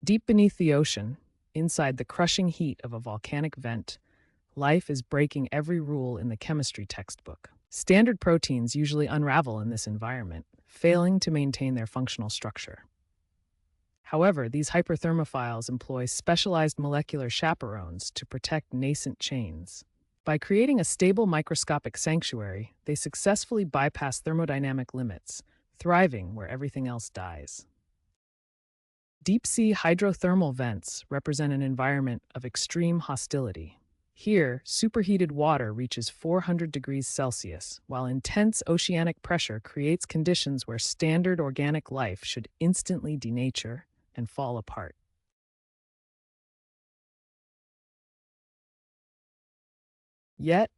Deep beneath the ocean, inside the crushing heat of a volcanic vent, life is breaking every rule in the chemistry textbook. Standard proteins usually unravel in this environment, failing to maintain their functional structure. However, these hyperthermophiles employ specialized molecular chaperones to protect nascent chains. By creating a stable microscopic sanctuary, they successfully bypass thermodynamic limits, thriving where everything else dies. Deep-sea hydrothermal vents represent an environment of extreme hostility. Here, superheated water reaches 400 degrees Celsius, while intense oceanic pressure creates conditions where standard organic life should instantly denature and fall apart. Yet,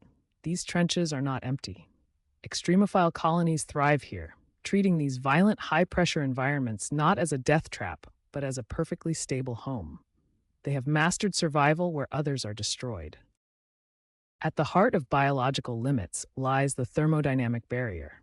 these trenches are not empty. Extremophile colonies thrive here, treating these violent high-pressure environments not as a death trap, but as a perfectly stable home. They have mastered survival where others are destroyed. At the heart of biological limits lies the thermodynamic barrier.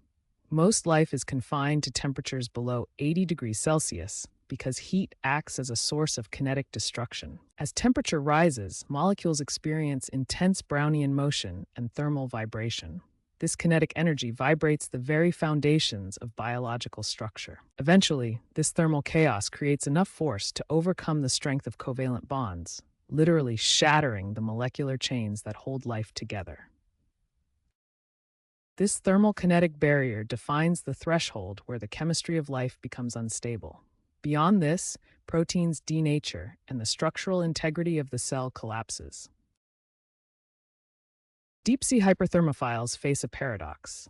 Most life is confined to temperatures below 80 degrees Celsius because heat acts as a source of kinetic destruction. As temperature rises, molecules experience intense Brownian motion and thermal vibration. This kinetic energy vibrates the very foundations of biological structure. Eventually, this thermal chaos creates enough force to overcome the strength of covalent bonds, literally shattering the molecular chains that hold life together. This thermal-kinetic barrier defines the threshold where the chemistry of life becomes unstable. Beyond this, proteins denature and the structural integrity of the cell collapses. Deep-sea hyperthermophiles face a paradox.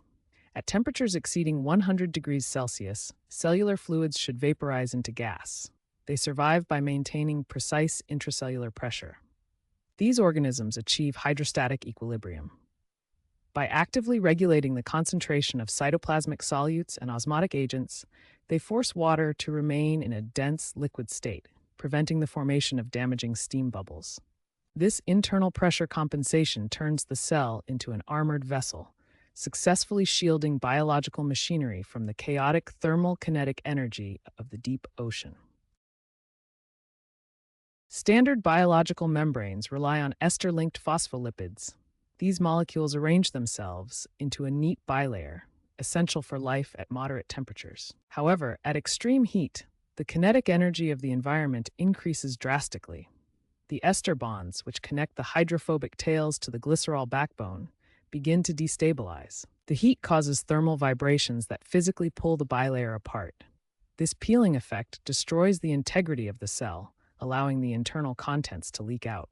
At temperatures exceeding 100 degrees Celsius, cellular fluids should vaporize into gas. They survive by maintaining precise intracellular pressure. These organisms achieve hydrostatic equilibrium. By actively regulating the concentration of cytoplasmic solutes and osmotic agents, they force water to remain in a dense liquid state, preventing the formation of damaging steam bubbles. This internal pressure compensation turns the cell into an armored vessel, successfully shielding biological machinery from the chaotic thermal kinetic energy of the deep ocean. Standard biological membranes rely on ester-linked phospholipids. These molecules arrange themselves into a neat bilayer, essential for life at moderate temperatures. However, at extreme heat, the kinetic energy of the environment increases drastically. The ester bonds, which connect the hydrophobic tails to the glycerol backbone, begin to destabilize. The heat causes thermal vibrations that physically pull the bilayer apart. This peeling effect destroys the integrity of the cell, allowing the internal contents to leak out.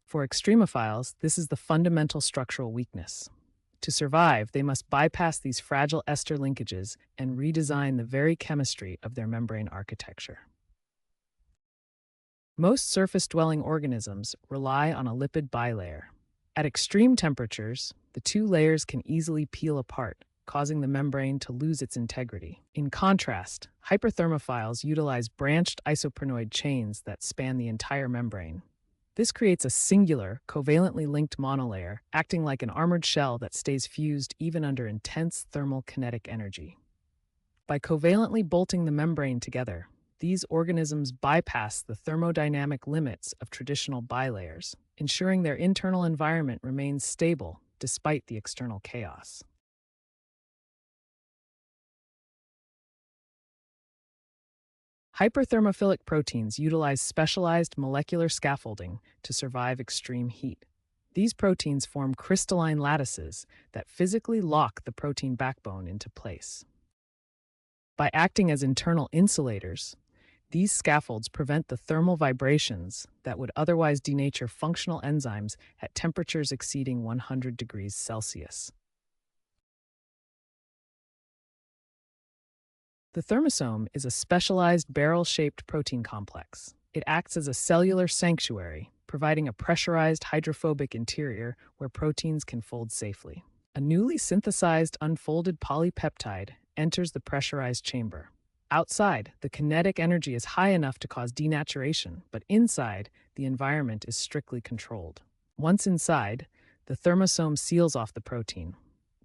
For extremophiles, this is the fundamental structural weakness. To survive, they must bypass these fragile ester linkages and redesign the very chemistry of their membrane architecture. Most surface-dwelling organisms rely on a lipid bilayer. At extreme temperatures, the two layers can easily peel apart, causing the membrane to lose its integrity. In contrast, hyperthermophiles utilize branched isoprenoid chains that span the entire membrane. This creates a singular, covalently linked monolayer, acting like an armored shell that stays fused even under intense thermal kinetic energy. By covalently bolting the membrane together, these organisms bypass the thermodynamic limits of traditional bilayers, ensuring their internal environment remains stable despite the external chaos. Hyperthermophilic proteins utilize specialized molecular scaffolding to survive extreme heat. These proteins form crystalline lattices that physically lock the protein backbone into place. By acting as internal insulators, these scaffolds prevent the thermal vibrations that would otherwise denature functional enzymes at temperatures exceeding 100 degrees Celsius. The thermosome is a specialized barrel-shaped protein complex. It acts as a cellular sanctuary, providing a pressurized hydrophobic interior where proteins can fold safely. A newly synthesized unfolded polypeptide enters the pressurized chamber. Outside, the kinetic energy is high enough to cause denaturation, but inside, the environment is strictly controlled. Once inside, the thermosome seals off the protein.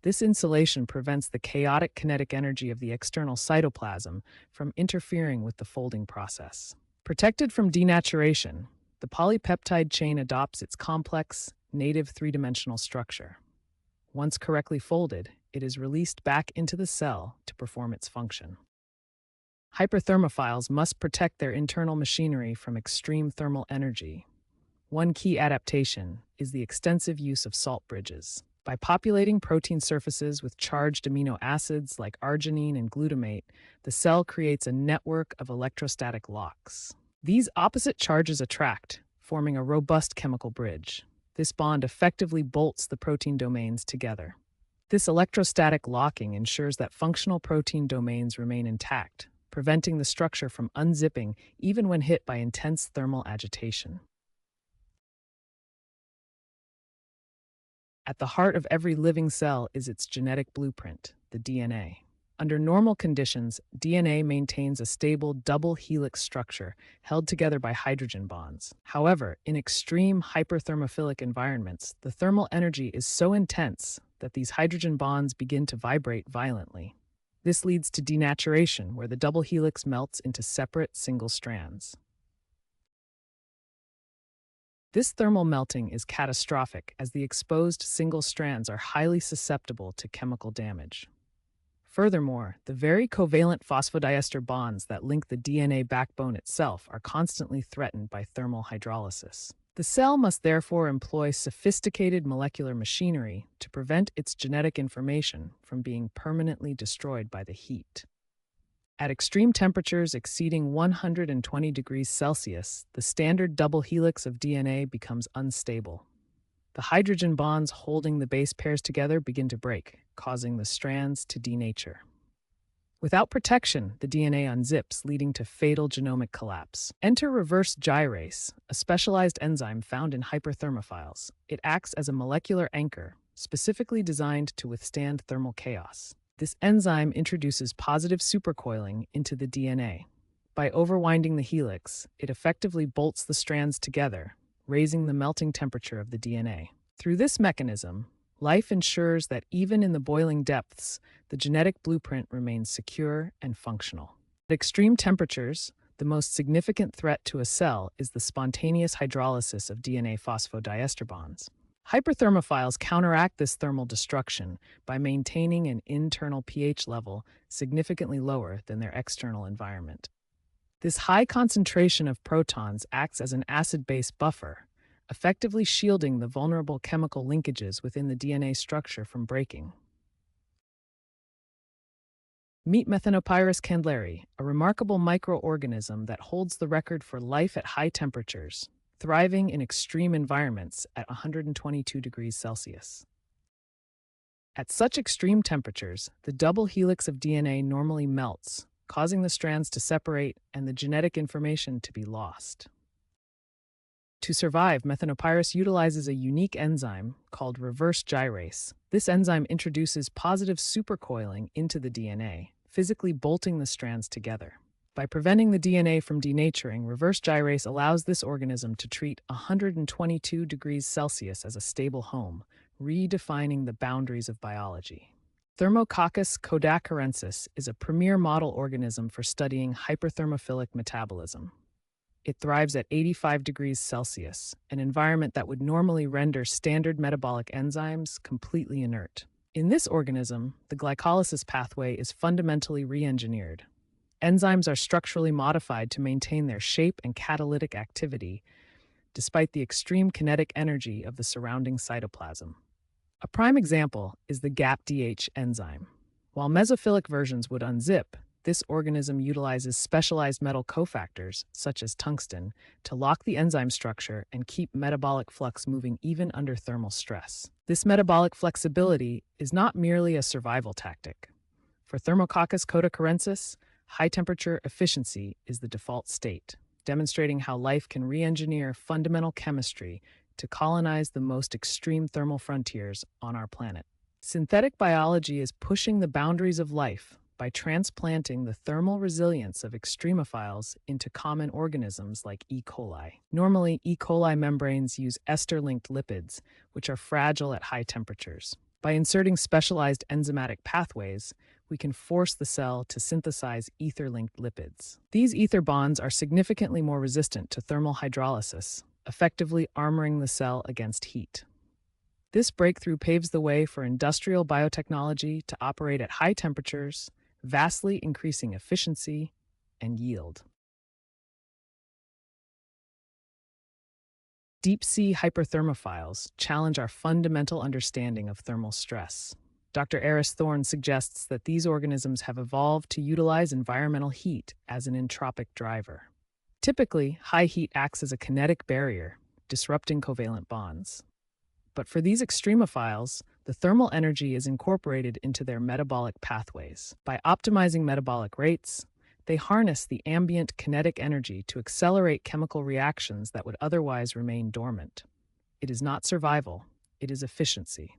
This insulation prevents the chaotic kinetic energy of the external cytoplasm from interfering with the folding process. Protected from denaturation, the polypeptide chain adopts its complex, native three-dimensional structure. Once correctly folded, it is released back into the cell to perform its function. Hyperthermophiles must protect their internal machinery from extreme thermal energy. One key adaptation is the extensive use of salt bridges. By populating protein surfaces with charged amino acids like arginine and glutamate, the cell creates a network of electrostatic locks. These opposite charges attract, forming a robust chemical bridge. This bond effectively bolts the protein domains together. This electrostatic locking ensures that functional protein domains remain intact, preventing the structure from unzipping even when hit by intense thermal agitation. At the heart of every living cell is its genetic blueprint, the DNA. Under normal conditions, DNA maintains a stable double helix structure held together by hydrogen bonds. However, in extreme hyperthermophilic environments, the thermal energy is so intense that these hydrogen bonds begin to vibrate violently. This leads to denaturation, where the double helix melts into separate single strands. This thermal melting is catastrophic, as the exposed single strands are highly susceptible to chemical damage. Furthermore, the very covalent phosphodiester bonds that link the DNA backbone itself are constantly threatened by thermal hydrolysis. The cell must therefore employ sophisticated molecular machinery to prevent its genetic information from being permanently destroyed by the heat. At extreme temperatures exceeding 120 degrees Celsius, the standard double helix of DNA becomes unstable. The hydrogen bonds holding the base pairs together begin to break, causing the strands to denature. Without protection, the DNA unzips, leading to fatal genomic collapse. Enter reverse gyrase, a specialized enzyme found in hyperthermophiles. It acts as a molecular anchor, specifically designed to withstand thermal chaos. This enzyme introduces positive supercoiling into the DNA. By overwinding the helix, it effectively bolts the strands together, raising the melting temperature of the DNA. Through this mechanism, life ensures that even in the boiling depths, the genetic blueprint remains secure and functional. At extreme temperatures, the most significant threat to a cell is the spontaneous hydrolysis of DNA phosphodiester bonds. Hyperthermophiles counteract this thermal destruction by maintaining an internal pH level significantly lower than their external environment. This high concentration of protons acts as an acid-base buffer, effectively shielding the vulnerable chemical linkages within the DNA structure from breaking. Meet Methanopyrus candleri, a remarkable microorganism that holds the record for life at high temperatures, thriving in extreme environments at 122 degrees Celsius. At such extreme temperatures, the double helix of DNA normally melts, causing the strands to separate and the genetic information to be lost. To survive, Methanopyrus utilizes a unique enzyme called reverse gyrase. This enzyme introduces positive supercoiling into the DNA, physically bolting the strands together. By preventing the DNA from denaturing, reverse gyrase allows this organism to treat 122 degrees Celsius as a stable home, redefining the boundaries of biology. Thermococcus codacarensis is a premier model organism for studying hyperthermophilic metabolism. It thrives at 85 degrees Celsius, an environment that would normally render standard metabolic enzymes completely inert. In this organism, the glycolysis pathway is fundamentally re-engineered. Enzymes are structurally modified to maintain their shape and catalytic activity, despite the extreme kinetic energy of the surrounding cytoplasm. A prime example is the GAPDH enzyme. While mesophilic versions would unzip, this organism utilizes specialized metal cofactors, such as tungsten, to lock the enzyme structure and keep metabolic flux moving even under thermal stress. This metabolic flexibility is not merely a survival tactic. For Thermococcus codacarensis, high-temperature efficiency is the default state, demonstrating how life can re-engineer fundamental chemistry to colonize the most extreme thermal frontiers on our planet. Synthetic biology is pushing the boundaries of life by transplanting the thermal resilience of extremophiles into common organisms like E. coli. Normally, E. coli membranes use ester-linked lipids, which are fragile at high temperatures. By inserting specialized enzymatic pathways, we can force the cell to synthesize ether-linked lipids. These ether bonds are significantly more resistant to thermal hydrolysis, effectively armoring the cell against heat. This breakthrough paves the way for industrial biotechnology to operate at high temperatures, vastly increasing efficiency and yield. Deep-sea hyperthermophiles challenge our fundamental understanding of thermal stress. Dr. Eris Thorne suggests that these organisms have evolved to utilize environmental heat as an entropic driver. Typically, high heat acts as a kinetic barrier, disrupting covalent bonds. But for these extremophiles, the thermal energy is incorporated into their metabolic pathways. By optimizing metabolic rates, they harness the ambient kinetic energy to accelerate chemical reactions that would otherwise remain dormant. It is not survival, it is efficiency.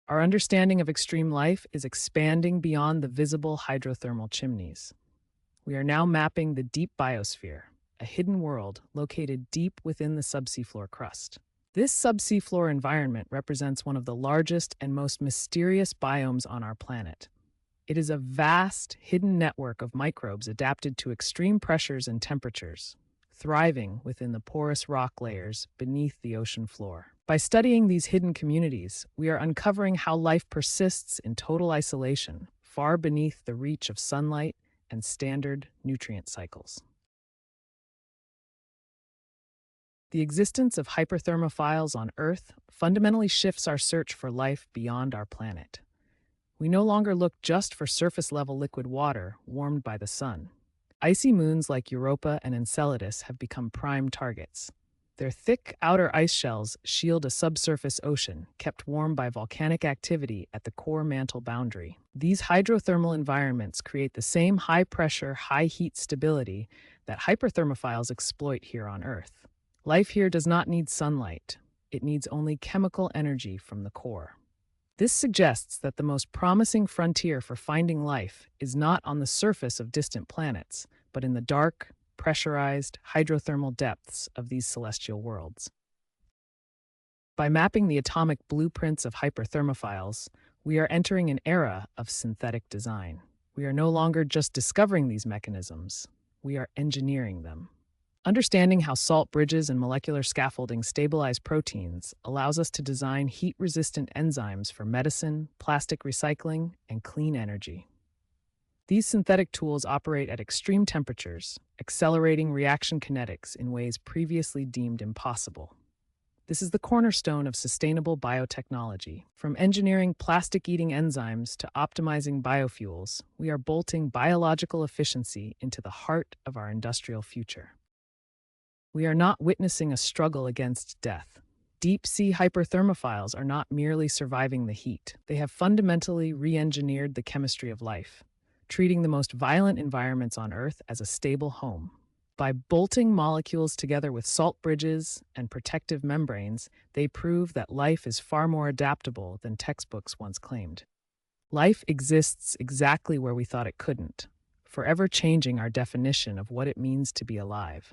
Our understanding of extreme life is expanding beyond the visible hydrothermal chimneys. We are now mapping the deep biosphere, a hidden world located deep within the subsea floor crust. This subsea floor environment represents one of the largest and most mysterious biomes on our planet. It is a vast, hidden network of microbes adapted to extreme pressures and temperatures, thriving within the porous rock layers beneath the ocean floor. By studying these hidden communities, we are uncovering how life persists in total isolation, far beneath the reach of sunlight and standard nutrient cycles. The existence of hyperthermophiles on Earth fundamentally shifts our search for life beyond our planet. We no longer look just for surface-level liquid water warmed by the sun. Icy moons like Europa and Enceladus have become prime targets. Their thick outer ice shells shield a subsurface ocean kept warm by volcanic activity at the core mantle boundary. These hydrothermal environments create the same high-pressure, high-heat stability that hyperthermophiles exploit here on Earth. Life here does not need sunlight. It needs only chemical energy from the core. This suggests that the most promising frontier for finding life is not on the surface of distant planets, but in the dark, pressurized, hydrothermal depths of these celestial worlds. By mapping the atomic blueprints of hyperthermophiles, we are entering an era of synthetic design. We are no longer just discovering these mechanisms, we are engineering them. Understanding how salt bridges and molecular scaffolding stabilize proteins allows us to design heat-resistant enzymes for medicine, plastic recycling, and clean energy. These synthetic tools operate at extreme temperatures, accelerating reaction kinetics in ways previously deemed impossible. This is the cornerstone of sustainable biotechnology. From engineering plastic-eating enzymes to optimizing biofuels, we are bolting biological efficiency into the heart of our industrial future. We are not witnessing a struggle against death. Deep-sea hyperthermophiles are not merely surviving the heat. They have fundamentally re-engineered the chemistry of life, treating the most violent environments on Earth as a stable home. By bolting molecules together with salt bridges and protective membranes, they prove that life is far more adaptable than textbooks once claimed. Life exists exactly where we thought it couldn't, forever changing our definition of what it means to be alive.